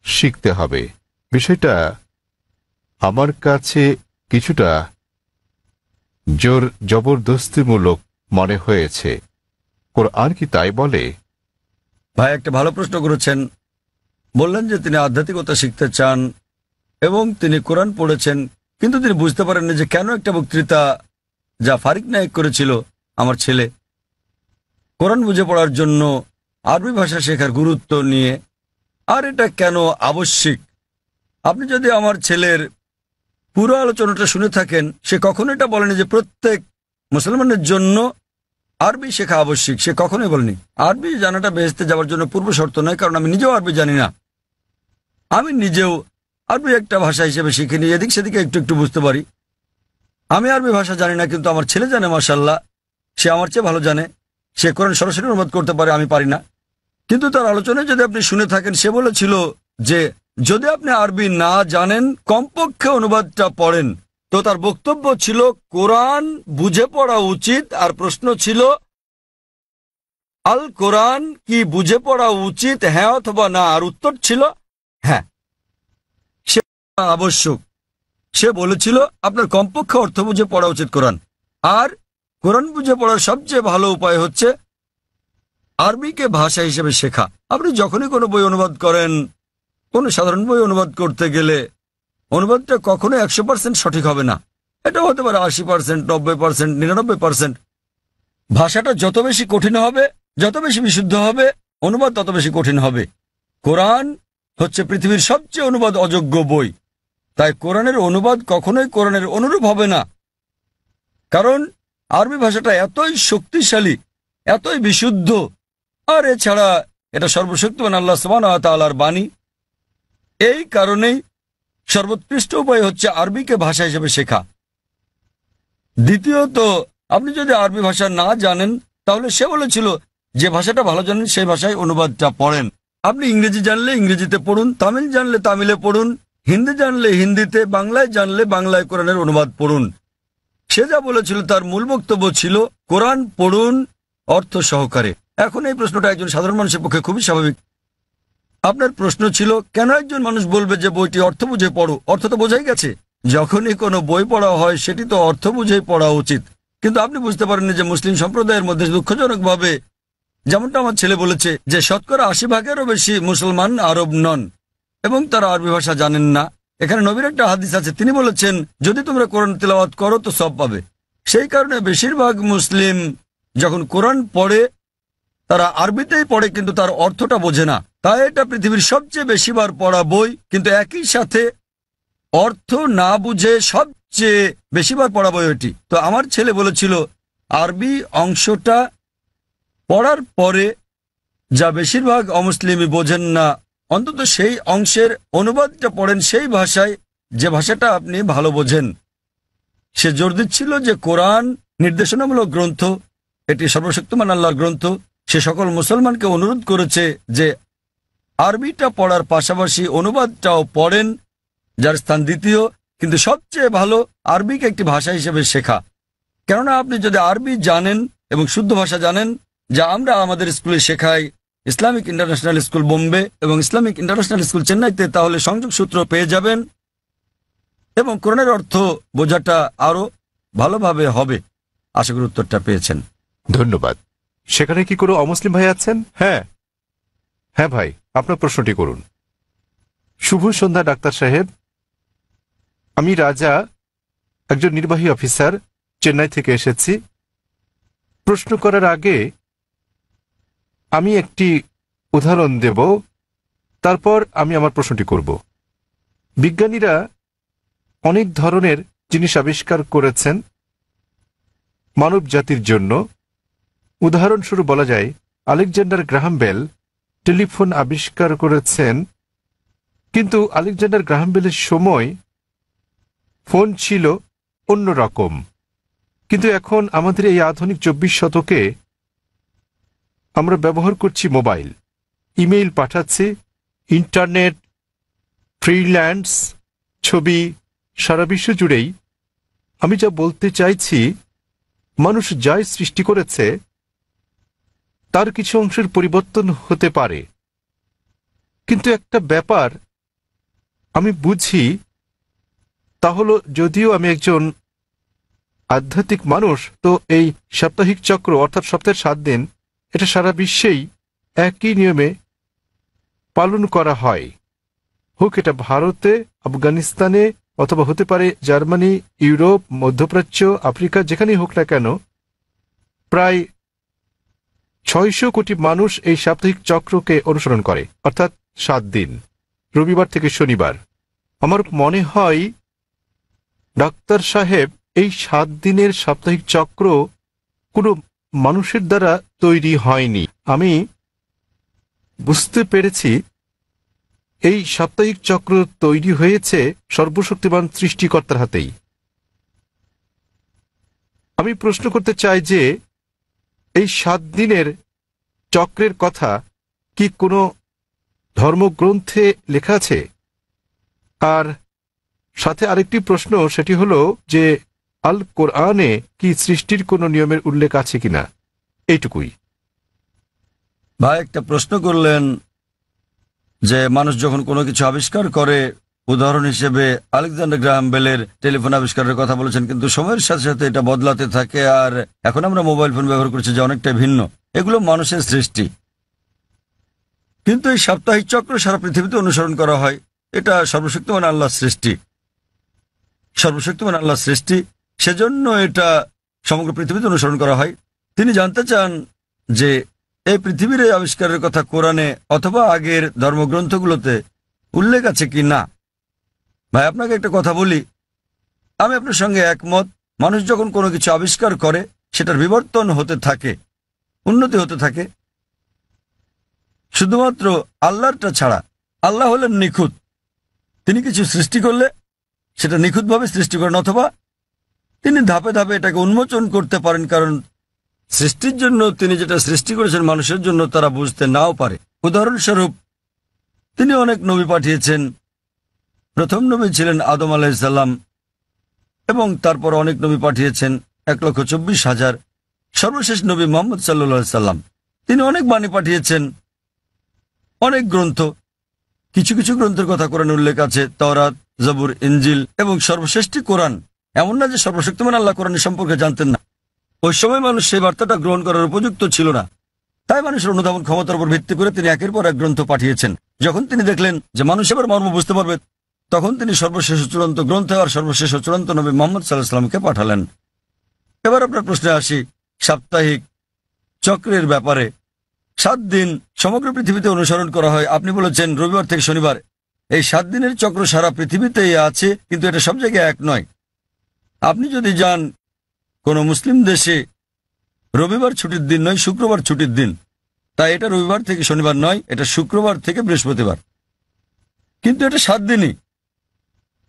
Speaker 6: শিখতে হবে। বিষয়টা আমার কাছে কিছুটা জোর জবরদস্তিমূলক মনে হয়েছে। কোরআন কি তাই বলে?
Speaker 3: ভাই একটা ভালো প্রশ্ন করেছেন। বললেন যে তিনি আধ্যাত্মিকতা শিখতে চান এবং তিনি কোরআন পড়েছেন, কিন্তু তিনি বুঝতে পারেননি যে কেন একটা বক্তৃতা যা ফারিক নায়েক করেছিল আমার ছেলে কোরআন বুঝে পড়ার জন্য আরবি ভাষা শেখার গুরুত্ব নিয়ে, আর এটা কেন আবশ্যিক। আপনি যদি আমার ছেলের পুরো আলোচনাটা শুনে থাকেন, সে কখনো এটা বলেনি যে প্রত্যেক মুসলমানের জন্য আরবি শেখা আবশ্যিক। সে কখনোই বলেনি। আরবি জানাটা বেহেশতে যাওয়ার জন্য পূর্ব শর্ত নয়, কারণ আমি নিজেও আরবি জানি না। আমি নিজেও আরবি একটা ভাষা হিসেবে শিখিনি, এদিক সেদিকে একটু একটু বুঝতে পারি। আমি আরবি ভাষা জানি না, কিন্তু আমার ছেলে জানে মাশাআল্লাহ, সে আমার চেয়ে ভালো জানে। সে কোরআন সরাসরি অনুবাদ করতে পারে, আমি পারি না। কিন্তু তার আলোচনায় যদি আপনি শুনে থাকেন, সে বলেছিল যে যদি আপনি আরবি না জানেন কমপক্ষে অনুবাদটা পড়েন। তো তার বক্তব্য ছিল কোরআন বুঝে পড়া উচিত, আর প্রশ্ন ছিল আল কোরআন কি বুঝে পড়া উচিত, হ্যাঁ অথবা না? আর উত্তর ছিল হ্যাঁ। সে আবশ্যক। সে বলেছিল আপনার কমপক্ষে অর্থ বুঝে পড়া উচিত কোরআন, আর কোরআন বুঝে পড়ার সবচেয়ে ভালো উপায় হচ্ছে আরবিকে ভাষা হিসেবে শেখা। আপনি যখনই কোনো বই অনুবাদ করেন, কোনো সাধারণ বই অনুবাদ করতে গেলে অনুবাদটা কখনো 100% সঠিক হবে না। এটা হতে পারে 80%, 90%, 99%। ভাষাটা যত বেশি কঠিন হবে, যত বেশি বিশুদ্ধ হবে, অনুবাদ তত বেশি কঠিন হবে। কোরআন হচ্ছে পৃথিবীর সবচেয়ে অনুবাদ অযোগ্য বই। তাই কোরআনের অনুবাদ কখনোই কোরআনের অনুরূপ হবে না, কারণ আরবি ভাষাটা এতই শক্তিশালী, এতই বিশুদ্ধ, আর এছাড়া এটা সর্বশক্তিমান আল্লাহ সুবহানাহু ওয়া তাআলার বাণী। এই কারণেই সর্বোৎকৃষ্ট উপায় হচ্ছে আরবিকে ভাষা হিসেবে শেখা। দ্বিতীয়ত, আপনি যদি আরবি ভাষা না জানেন, তাহলে সে বলেছিল যে ভাষাটা ভালো জানেন সেই ভাষায় অনুবাদটা পড়েন। আপনি ইংরেজি জানলে ইংরেজিতে পড়ুন, তামিল জানলে তামিলে পড়ুন, হিন্দি জানলে হিন্দিতে, বাংলায় জানলে বাংলায় কোরআনের অনুবাদ পড়ুন। সে যা বলেছিল তার মূল বক্তব্য ছিল কোরআন পড়ুন অর্থ সহকারে। এখন এই প্রশ্নটা একজন সাধারণ মানুষের পক্ষে খুবই স্বাভাবিক। আপনার প্রশ্ন ছিল কেন একজন মানুষ বলবে যে বইটি অর্থ বুঝে পড়ো? অর্থ তো বোঝাই গেছে। যখনই কোনো বই পড়া হয় সেটি তো অর্থ বুঝেই পড়া উচিত। কিন্তু আপনি বুঝতে পারেননি যে মুসলিম সম্প্রদায়ের মধ্যে দুঃখজনকভাবে, যেমনটা আমার ছেলে বলেছে, যে শতকরা 80%-এরও বেশি মুসলমান আরব নন এবং তারা আরবি ভাষা জানেন না। এখানে নবীর একটা হাদিস আছে, তিনি বলেছেন যদি তোমরা কোরআন তেলাওয়াত করো তো সব পাবে। সেই কারণে বেশিরভাগ মুসলিম যখন কোরআন পড়ে তারা আরবিতেই পড়ে, কিন্তু তার অর্থটা বোঝে না। তাই এটা পৃথিবীর সবচেয়ে বেশিবার পড়া বই, কিন্তু একই সাথে অর্থ না বুঝে সবচেয়ে বেশিবার পড়া বই ওটি। তো আমার ছেলে বলেছিল আরবি অংশটা পড়ার পরে যা বেশিরভাগ অমুসলিমই বোঝেন না, অন্তত সেই অংশের অনুবাদটা পড়েন সেই ভাষায়, যে ভাষাটা আপনি ভালো বোঝেন। সে জোর দিচ্ছিল যে কোরআন নির্দেশনামূলক গ্রন্থ, এটি সর্বশক্তিমান আল্লাহর গ্রন্থ। সে সকল মুসলমানকে অনুরোধ করেছে যে আরবিটা পড়ার পাশাপাশি অনুবাদটাও পড়েন, যার স্থান দ্বিতীয়, কিন্তু সবচেয়ে ভালো আরবিকে একটি ভাষা হিসেবে শেখা। কেননা আপনি যদি আরবি জানেন এবং শুদ্ধ ভাষা জানেন, যা আমরা আমাদের স্কুলে শেখাই, ইসলামিক ইন্টারন্যাশনাল স্কুল বোম্বে এবং ইসলামিক ইন্টারন্যাশনাল স্কুল চেন্নাইতে, তাহলে সংযোগ সূত্র পেয়ে যাবেন এবং কোরআনের অর্থ বোঝাটা আরো ভালোভাবে হবে। আশা করি উত্তরটা পেয়েছেন।
Speaker 6: ধন্যবাদ। সেখানে কি কোনো অমুসলিম ভাই আছেন? হ্যাঁ হ্যাঁ ভাই, আপনার প্রশ্নটি করুন। শুভ সন্ধ্যা ডাক্তার সাহেব, আমি রাজা, একজন নির্বাহী অফিসার, চেন্নাই থেকে এসেছি। প্রশ্ন করার আগে আমি একটি উদাহরণ দেব, তারপর আমি আমার প্রশ্নটি করব। বিজ্ঞানীরা অনেক ধরনের জিনিস আবিষ্কার করেছেন মানব জাতির জন্য। উদাহরণস্বরূপ বলা যায়
Speaker 1: আলেকজান্ডার গ্রাহাম বেল টেলিফোন আবিষ্কার করেছেন, কিন্তু আলেকজান্ডার গ্রাহাম বেলের সময় ফোন ছিল অন্য রকম। কিন্তু এখন আমাদের এই আধুনিক 24 শতকে আমরা ব্যবহার করছি মোবাইল, ইমেইল পাঠাচ্ছি, ইন্টারনেট, ফ্রিল্যান্স, ছবি, সারা বিশ্ব জুড়েই। আমি যা বলতে চাইছি, মানুষ যাই সৃষ্টি করেছে তার কিছু অংশের পরিবর্তন হতে পারে, কিন্তু একটা ব্যাপার আমি বুঝি, তা হলো যদিও আমি একজন আধ্যাত্মিক মানুষ, তো এই সাপ্তাহিক চক্র অর্থাৎ সপ্তাহের 7 দিন এটা সারা বিশ্বেই একই নিয়মে পালন করা হয়, হোক এটা ভারতে, আফগানিস্তানে, অথবা হতে পারে জার্মানি, ইউরোপ, মধ্যপ্রাচ্য, আফ্রিকা, যেখানেই হোক না কেন। প্রায় 600 কোটি মানুষ এই সাপ্তাহিক চক্রকে অনুসরণ করে, অর্থাৎ 7 দিন, রবিবার থেকে শনিবার। আমার মনে হয় ডাক্তার সাহেব, এই 7 দিনের সাপ্তাহিক চক্র কোনো মানুষের দ্বারা তৈরি হয়নি। আমি বুঝতে পেরেছি এই সাপ্তাহিক চক্র তৈরি হয়েছে সর্বশক্তিমান সৃষ্টিকর্তার হাতেই। আমি প্রশ্ন করতে চাই যে এই 7 দিনের চক্রের কথা কি কোনো ধর্মগ্রন্থে লেখা আছে? আর সাথে আরেকটি প্রশ্ন, সেটি হলো যে আল কোরআনে কি সৃষ্টির কোনো নিয়মের উল্লেখ আছে কিনা? এইটুকুই।
Speaker 3: ভাই একটা প্রশ্ন করলেন যে মানুষ যখন কোনো কিছু আবিষ্কার করে, উদাহরণ হিসেবে আলেকজান্ডার গ্রাহাম বেলের টেলিফোন আবিষ্কারের কথা বলেছেন, কিন্তু সময়ের সাথে সাথে এটা বদলাতে থাকে, আর এখন আমরা মোবাইল ফোন ব্যবহার করছি যে অনেকটা ভিন্ন। এগুলো মানুষের সৃষ্টি, কিন্তু এই সাপ্তাহিক চক্র সারা পৃথিবীতে অনুসরণ করা হয়। এটা সর্বশক্তিমান আল্লাহর সৃষ্টি, সর্বশক্তিমান আল্লাহর সৃষ্টি, সেজন্য এটা সমগ্র পৃথিবীতে অনুসরণ করা হয়। তিনি জানতে চান যে এই পৃথিবীর এই আবিষ্কারের কথা কোরআনে অথবা আগের ধর্মগ্রন্থগুলোতে উল্লেখ আছে কি না। ভাই আপনাকে একটা কথা বলি, আমি আপনার সঙ্গে একমত। মানুষ যখন কোনো কিছু আবিষ্কার করে সেটার বিবর্তন হতে থাকে, উন্নতি হতে থাকে, শুধুমাত্র আল্লাহরটা ছাড়া। আল্লাহ হলেন নিখুঁত, তিনি কিছু সৃষ্টি করলে সেটা নিখুঁতভাবে সৃষ্টি করেন, অথবা তিনি ধাপে ধাপে এটাকে উন্মোচন করতে পারেন, কারণ সৃষ্টির জন্য তিনি যেটা সৃষ্টি করেছেন মানুষের জন্য তারা বুঝতে নাও পারে। উদাহরণস্বরূপ তিনি অনেক নবী পাঠিয়েছেন। প্রথম নবী ছিলেন আদম আলাইহিসসালাম, এবং তারপর অনেক নবী পাঠিয়েছেন, 1,24,000। সর্বশেষ নবী মুহাম্মদ সাল্লাল্লাহু আলাইহি সাল্লাম, তিনি অনেক বাণী পাঠিয়েছেন, অনেক গ্রন্থ। কিছু কিছু গ্রন্থের কথা কোরআনে উল্লেখ আছে, তাওরাত, জবুর, ইনজিল, এবং সর্বশ্রেষ্ঠ কোরআন। এমন না যে সর্বশক্তিমান আল্লাহ কোরআনের সম্পর্কে জানতেন না। ওই সময় মানুষ সেই বার্তাটা গ্রহণ করার উপযুক্ত ছিল না, তাই মানুষের অনুধাবন ক্ষমতার উপর ভিত্তি করে তিনি একের পর এক গ্রন্থ পাঠিয়েছেন। যখন তিনি দেখলেন যে মানুষ এবার মর্ম বুঝতে পারবে, তখন তিনি সর্বশেষ চূড়ান্ত গ্রন্থ আর সর্বশেষ চূড়ান্ত নবী মুহাম্মদ সাল্লাল্লাহু আলাইহি সাল্লামকে পাঠালেন। এবার আপনার প্রশ্নে আসি, সাপ্তাহিক চক্রের ব্যাপারে। 7 দিন সমগ্র পৃথিবীতে অনুসরণ করা হয়। আপনি বলেছেন রবিবার থেকে শনিবার। এই 7 দিনের চক্র সারা পৃথিবীতেই আছে, কিন্তু এটা সব জায়গায় এক নয়। আপনি যদি যান কোনো মুসলিম দেশে, রবিবার ছুটির দিন নয়, শুক্রবার ছুটির দিন, তাই এটা রবিবার থেকে শনিবার নয়, এটা শুক্রবার থেকে বৃহস্পতিবার, কিন্তু এটা 7 দিনই।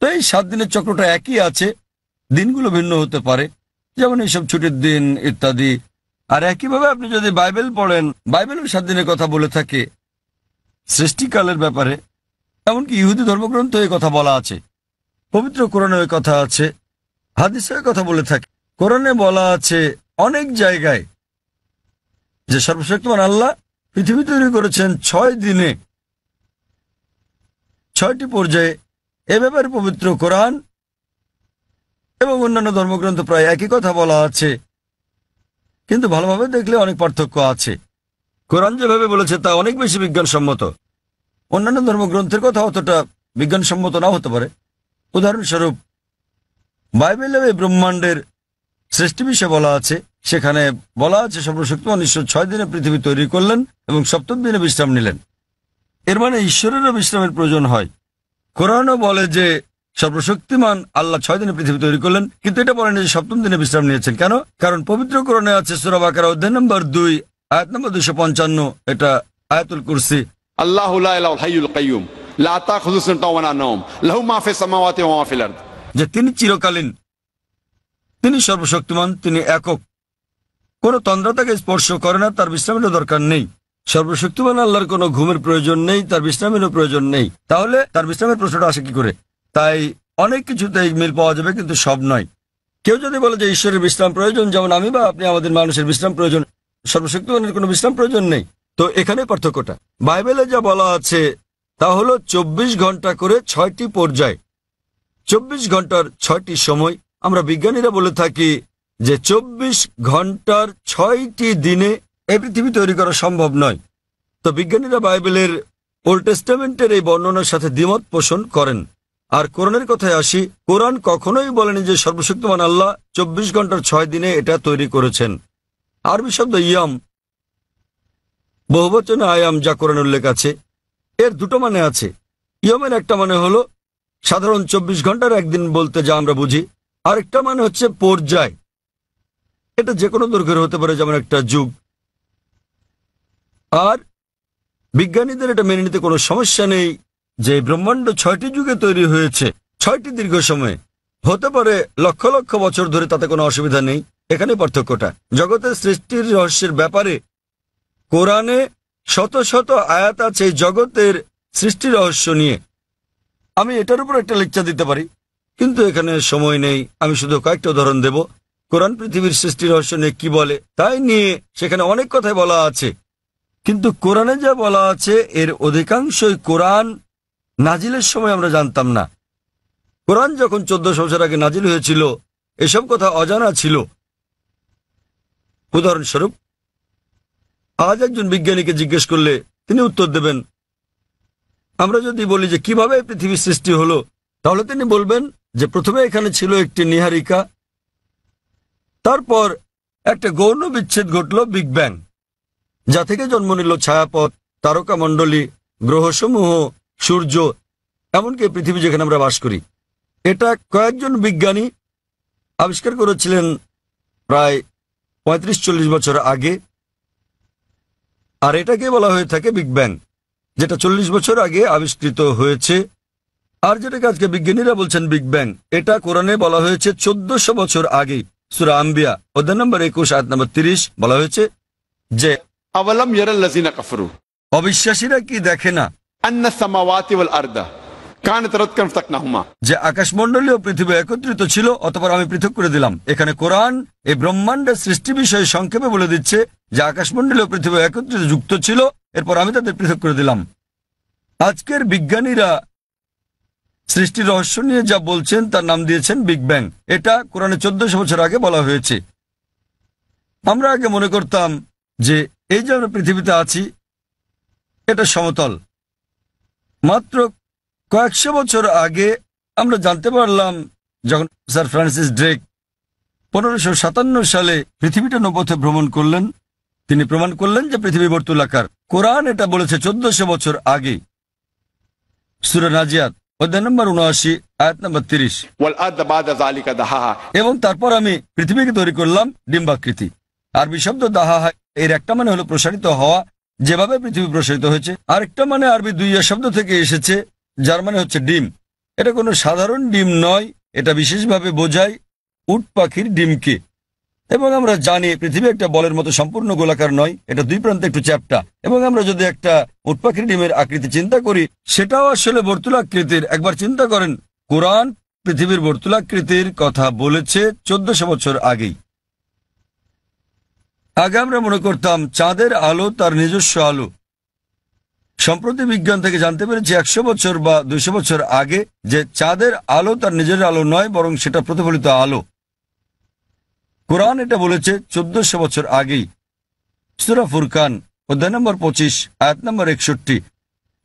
Speaker 3: তো এই 7 দিনের চক্রটা একই আছে, দিনগুলো ভিন্ন হতে পারে, যেমন এইসব ছুটির দিন ইত্যাদি। আর একইভাবে আপনি যদি বাইবেল পড়েন, বাইবেলও 7 দিনের কথা বলে থাকে সৃষ্টিকালের ব্যাপারে। এমনকি ইহুদি ধর্মগ্রন্থ এই কথা বলা আছে, পবিত্র কোরআনে ওই কথা আছে, হাদিসে ওই কথা বলে থাকে। কোরআনে বলা আছে অনেক জায়গায় যে সর্বশক্তিমান আল্লাহ পৃথিবী তৈরি করেছেন 6 দিনে, 6টি পর্যায়ে। এ ব্যাপারে পবিত্র কোরআন এবং অন্যান্য ধর্মগ্রন্থ প্রায় একই কথা বলা আছে, কিন্তু ভালোভাবে দেখলে অনেক পার্থক্য আছে। কোরআন যেভাবে বলেছে তা অনেক বেশি বিজ্ঞানসম্মত, অন্যান্য ধর্মগ্রন্থের কথা অতটা বিজ্ঞানসম্মত নাও হতে পারে। উদাহরণস্বরূপ বাইবেলে এই ব্রহ্মাণ্ডের সৃষ্টি বিষয়ে বলা আছে, সেখানে বলা আছে সর্বশক্তিমান ঈশ্বর 6 দিনে পৃথিবী তৈরি করলেন এবং 7ম দিনে বিশ্রাম নিলেন। এর মানে ঈশ্বরেরও বিশ্রামের প্রয়োজন হয়। কোরআনও বলে যে সর্বশক্তিমান আল্লাহ 6 দিনে পৃথিবী তৈরি করলেন, কিন্তু এটা বলেন যে 7ম দিনে বিশ্রাম নিয়েছেন। কেন? কারণ পবিত্র কোরআনে আছে সূরা বাকারা অধ্যায় নম্বর 2 আয়াত নম্বর 255, এটা আয়াতুল কুরসি।
Speaker 2: আল্লাহু লা ইলাহা হাইয়ুল কাইয়ুম লা তাখুযু সিনাতুন ওয়া লা নাওম লাহু মা ফিস সামাওয়াতি ওয়া মা ফিল আরদ।
Speaker 3: যে তিনি চিরকালীন, তিনি সর্বশক্তিমান, তিনি একক, কোন তন্দ্রা তাকে স্পর্শ করে না, তার বিশ্রামেরও দরকার নেই। সর্বশক্তিমান আল্লাহর কোনো ঘুমের প্রয়োজন নেই, তার বিশ্রামেরও প্রয়োজন নেই। তাহলে তার বিশ্রামের প্রশ্নটা আসে কি করে? তাই অনেক কিছুতে মিল পাওয়া যাবে, কিন্তু সব নয়। কেউ যদি বলে যে ঈশ্বরের বিশ্রাম প্রয়োজন, যেমন আমি বা আপনি আমাদের মানুষের বিশ্রাম প্রয়োজন, সর্বশক্তিমানের কোনো বিশ্রাম প্রয়োজন নেই, তো এখানে পার্থক্যটা। বাইবেলে যা বলা আছে তা হলো 24 ঘন্টা করে 6টি পর্যায়, 24 ঘন্টার 6টি সময়। আমরা বিজ্ঞানীরা বলে থাকি যে 24 ঘন্টার 6টি দিনে এই পৃথিবী তৈরি করা সম্ভব নয়। তো বিজ্ঞানীরা বাইবেলের ওল্ড টেস্টামেন্টের এই বর্ণনার সাথে দ্বিমত পোষণ করেন। আর কোরআনের কথায় আসি, কোরআন কখনোই বলেনি যে সর্বশক্তিমান আল্লাহ 24 ঘন্টার 6 দিনে এটা তৈরি করেছেন। আরবি শব্দ ইয়াম, বহুবচনে আয়াম, যা কোরআন উল্লেখ আছে, এর দুটো মানে আছে। ইয়মের একটা মানে হলো সাধারণ 24 ঘন্টার একদিন বলতে যা আমরা বুঝি, আরেকটা মানে হচ্ছে পর্যায়। এটা যে কোনো দৈর্ঘ্যের হতে পারে, যেমন একটা যুগ। আর বিজ্ঞানীদের এটা মেনে নিতে কোনো সমস্যা নেই যে ব্রহ্মাণ্ড 6টি যুগে তৈরি হয়েছে, 6টি দীর্ঘ সময়ে, হতে পারে লক্ষ লক্ষ বছর ধরে, তাতে কোনো অসুবিধা নেই। এখানে পার্থক্যটা। জগতের সৃষ্টির রহস্যের ব্যাপারে কোরআনে শত শত আয়াত আছে এই জগতের সৃষ্টি রহস্য নিয়ে। আমি এটার উপর একটা লেকচার দিতে পারি, কিন্তু এখানে সময় নেই। আমি শুধু কয়েকটা উদাহরণ দেব। কোরআন পৃথিবীর সৃষ্টি রহস্য নিয়ে কি বলে তাই নিয়ে সেখানে অনেক কথাই বলা আছে, কিন্তু কোরআনে যা বলা আছে এর অধিকাংশই কোরআন নাজিলের সময় আমরা জানতাম না। কোরআন যখন 1400 বছর আগে নাজিল হয়েছিল, এসব কথা অজানা ছিল। উদাহরণস্বরূপ, আজ একজন বিজ্ঞানীকে জিজ্ঞেস করলে তিনি উত্তর দেবেন। আমরা যদি বলি যে কিভাবে পৃথিবীর সৃষ্টি হলো, তাহলে তিনি বলবেন যে প্রথমে এখানে ছিল একটি নীহারিকা, তারপর একটা গৌণ বিচ্ছেদ ঘটল, বিগ ব্যাং, যা থেকে জন্ম নিল ছায়াপথ, তারকামণ্ডলী, গ্রহসমূহ, সূর্য, এমনকি পৃথিবী যেখানে আমরা বাস করি। এটা কয়েকজন বিজ্ঞানী আবিষ্কার করেছিলেন প্রায় 35-40 বছর আগে। আর এটাকে বলা হয়ে থাকে বিগ ব্যাং, যেটা 40 বছর আগে আবিষ্কৃত হয়েছে। আর যেটাকে আজকে বিজ্ঞানীরা বলছেন বিগ ব্যাং, এটা কোরআনে বলা হয়েছে 1400 বছর আগে। সূরা আম্বিয়া অধ্যায় নম্বর 21 আয়াত নম্বর 30 বলা হয়েছে যে
Speaker 2: আওয়ালাম ইয়ারাল্লাযিনা কাফারু,
Speaker 3: অবিশ্বাসীরা কি দেখে না
Speaker 2: আন্নাস সামাওয়াতি ওয়াল আরদা কানাত রাতকান ফাতাকনাহুমা,
Speaker 3: যে আকাশমণ্ডলী ও পৃথিবী একত্রিত ছিল, অতঃপর আমি পৃথক করে দিলাম। এখানে কোরআন এই ব্রহ্মাণ্ডের সৃষ্টি বিষয়ে সংক্ষেপে বলে দিচ্ছে যে আকাশমণ্ডলী ও পৃথিবী একত্রিত যুক্ত ছিল, এরপর আমি তাদের পৃথক করে দিলাম। আজকের বিজ্ঞানীরা সৃষ্টির রহস্য নিয়ে যা বলছেন তার নাম দিয়েছেন বিগ ব্যাং। এটা কোরআনে 1400 বছর আগে বলা হয়েছে। আমরা আগে মনে করতাম যে এই যে আমরা পৃথিবীতে আছি এটা সমতল। মাত্র কয়েকশো বছর আগে আমরা জানতে পারলাম, যখন স্যার ফ্রান্সিস ড্রেক 1557 সালে পৃথিবীটা নৌপথে ভ্রমণ করলেন, তিনি প্রমাণ করলেন যে পৃথিবী বর্তুলাকার। কোরআন এটা বলেছে 1400 বছর আগে। সূরা নাজিয়াত অধ্যায় নম্বর 79 আয়াত নম্বর 30।
Speaker 2: ওয়াল আরদা বাদা যালিকা দাহাহা,
Speaker 3: এবং তারপর আমি পৃথিবীকে তৈরি করলাম ডিম্বাকৃতি। আরবি শব্দ দাহাহা এর একটা মানে হলো প্রসারিত হওয়া, যেভাবে পৃথিবী প্রসারিত হয়েছে। আরেকটা মানে আরবি দুইয়া শব্দ থেকে এসেছে, যার মানে হচ্ছে ডিম। এটা কোনো সাধারণ ডিম নয়, এটা বিশেষভাবে বোঝায় উট পাখির ডিমকে। এবং আমরা জানি পৃথিবী একটা বলের মতো সম্পূর্ণ গোলাকার নয়, এটা দুই প্রান্তে একটু চ্যাপ্টা। এবং আমরা যদি একটা উট পাখির ডিমের আকৃতি চিন্তা করি, সেটাও আসলে বর্তুলাকৃতির। একবার চিন্তা করেন, কোরআন পৃথিবীর বর্তুলাকৃতির কথা বলেছে 1400 বছর আগেই। আগে আমরা মনে করতাম চাঁদের আলো তার নিজস্ব আলো। সম্প্রতি বিজ্ঞান থেকে জানতে পেরেছি 100 বছর বা 200 বছর আগে যে চাঁদের আলো তার নিজের আলো নয়, বরং সেটা প্রতিফলিত আলো। কোরআন এটা বলেছে 1400 বছর আগেই। সূরা ফুরকান অধ্যায় নম্বর 25 আয়াত নম্বর 61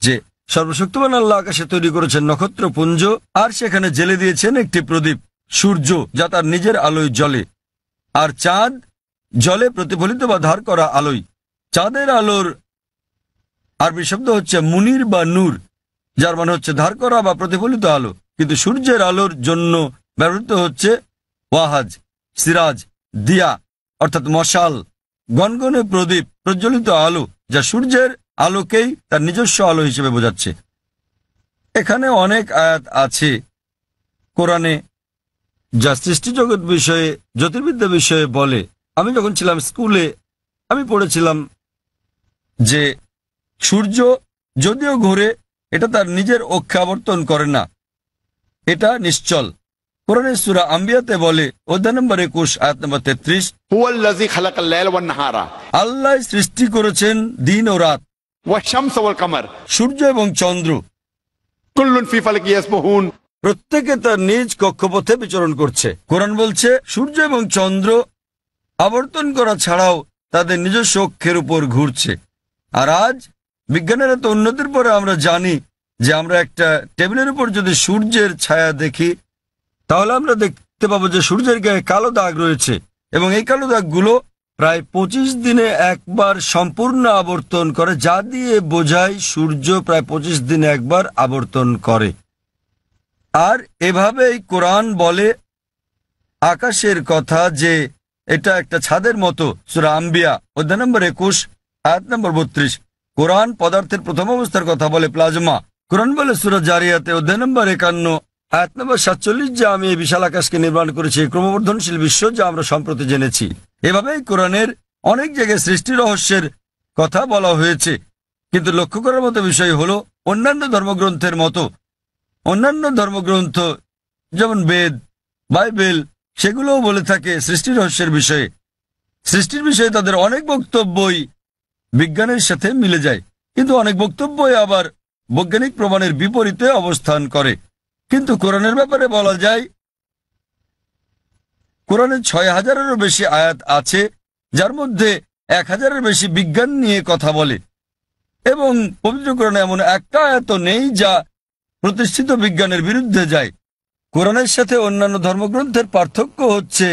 Speaker 3: যে সর্বশক্তিমান আল্লাহ আকাশে তৈরি করেছেন নক্ষত্রপুঞ্জ, আর সেখানে জেলে দিয়েছেন একটি প্রদীপ, সূর্য, যা তার নিজের আলোয় জ্বলে, আর চাঁদ জলে প্রতিফলিত বা ধার করা আলোয়। চাঁদের আলোর আরবি শব্দ হচ্ছে মুনির বা নূর, যার মানে হচ্ছে ধার করা বা প্রতিফলিত আলো। কিন্তু সূর্যের আলোর জন্য ব্যবহৃত হচ্ছে ওয়াহাজ, সিরাজ, দিয়া, অর্থাৎ মশাল। গনগনে প্রদীপ, প্রজ্বলিত আলো, যা সূর্যের আলোকেই তার নিজস্ব আলো হিসেবে বোঝাচ্ছে। এখানে অনেক আয়াত আছে কোরআনে যা সৃষ্টিজগৎ বিষয়ে, জ্যোতির্বিদ্যা বিষয়ে বলে। আমি যখন ছিলাম স্কুলে আমি পড়েছিলাম যে সূর্য যদিও ঘুরে, এটা তার নিজের অক্ষে আবর্তন করে না, এটা নিশ্চল। কোরআনের সূরা আম্বিয়াতে বলে, অধ্যায় নম্বর 21 আয়াত নম্বর 33,
Speaker 2: হুয়াল্লাযী খালাকাল লাইলা ওয়ান নাহারা
Speaker 3: আল্লাহ সৃষ্টি করেছেন দিন ও রাত,
Speaker 2: ওয়াশ শামসা ওয়াল কামার
Speaker 3: সূর্য এবং চন্দ্র,
Speaker 2: কুল্লুন ফি ফালাকি ইয়াসবাহুন।
Speaker 3: প্রত্যেকে তার নিজ কক্ষপথে বিচরণ করছে। কোরআন বলছে সূর্য এবং চন্দ্র আবর্তন করা ছাড়াও তাদের নিজস্ব অক্ষের উপর ঘুরছে। আর আজ বিজ্ঞানের এত উন্নতির পরে আমরা জানি যে আমরা একটা টেবিলের উপর যদি সূর্যের ছায়া দেখি তাহলে আমরা দেখতে পাবো যে সূর্যের গায়ে কালো দাগ রয়েছে, এবং এই কালো দাগগুলো প্রায় 25 দিনে একবার সম্পূর্ণ আবর্তন করে, যা দিয়ে বোঝায় সূর্য প্রায় 25 দিনে একবার আবর্তন করে। আর এভাবেই কোরআন বলে আকাশের কথা যে এটা একটা ছাদের মতো। সূরা আম্বিয়া অধ্যায় নম্বর 21 আয়াত নম্বর 32। কোরআন পদার্থের প্রথম অবস্থার কথা বলে প্লাজমা। কোরআন বলে সূরা জারিয়াতে অধ্যায় নম্বর 51 আয়াত নম্বর 47 যে আমি এই বিশাল আকাশকে নির্মাণ করেছি, ক্রমবর্ধনশীল বিশ্ব যা আমরা সম্প্রতি জেনেছি। এভাবেই কোরআনের অনেক জায়গায় সৃষ্টি রহস্যের কথা বলা হয়েছে। কিন্তু লক্ষ্য করার মতো বিষয় হলো অন্যান্য ধর্মগ্রন্থের মতো অন্যান্য ধর্মগ্রন্থ যেমন বেদ, বাইবেল, সেগুলোও বলে থাকে সৃষ্টি রহস্যের বিষয়ে। সৃষ্টির বিষয়ে তাদের অনেক বক্তব্যই বিজ্ঞানের সাথে মিলে যায়, কিন্তু অনেক বক্তব্যই আবার বৈজ্ঞানিক প্রমাণের বিপরীতে অবস্থান করে। কিন্তু কোরআনের ব্যাপারে বলা যায় কোরআনে 6000-এরও বেশি আয়াত আছে, যার মধ্যে 1000-এর বেশি বিজ্ঞান নিয়ে কথা বলে, এবং পবিত্র কোরআনে এমন একটা আয়াত নেই যা প্রতিষ্ঠিত বিজ্ঞানের বিরুদ্ধে যায়। কোরআনের সাথে অন্যান্য ধর্মগ্রন্থের পার্থক্য হচ্ছে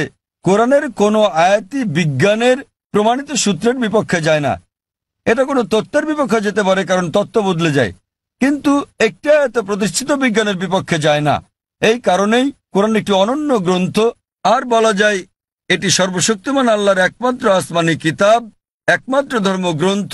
Speaker 3: কোরআনের কোনো আয়াতই বিজ্ঞানের প্রমাণিত সূত্রের বিপক্ষে যায় না। এটা কোনো তত্ত্বের বিপক্ষে যেতে পারে, কারণ তত্ত্ব বদলে যায়, কিন্তু একটি আয়াত প্রতিষ্ঠিত বিজ্ঞানের বিপক্ষে যায় না। এই কারণেই কোরআন একটি অনন্য গ্রন্থ, আর বলা যায় এটি সর্বশক্তিমান আল্লাহর একমাত্র আসমানি কিতাব, একমাত্র ধর্মগ্রন্থ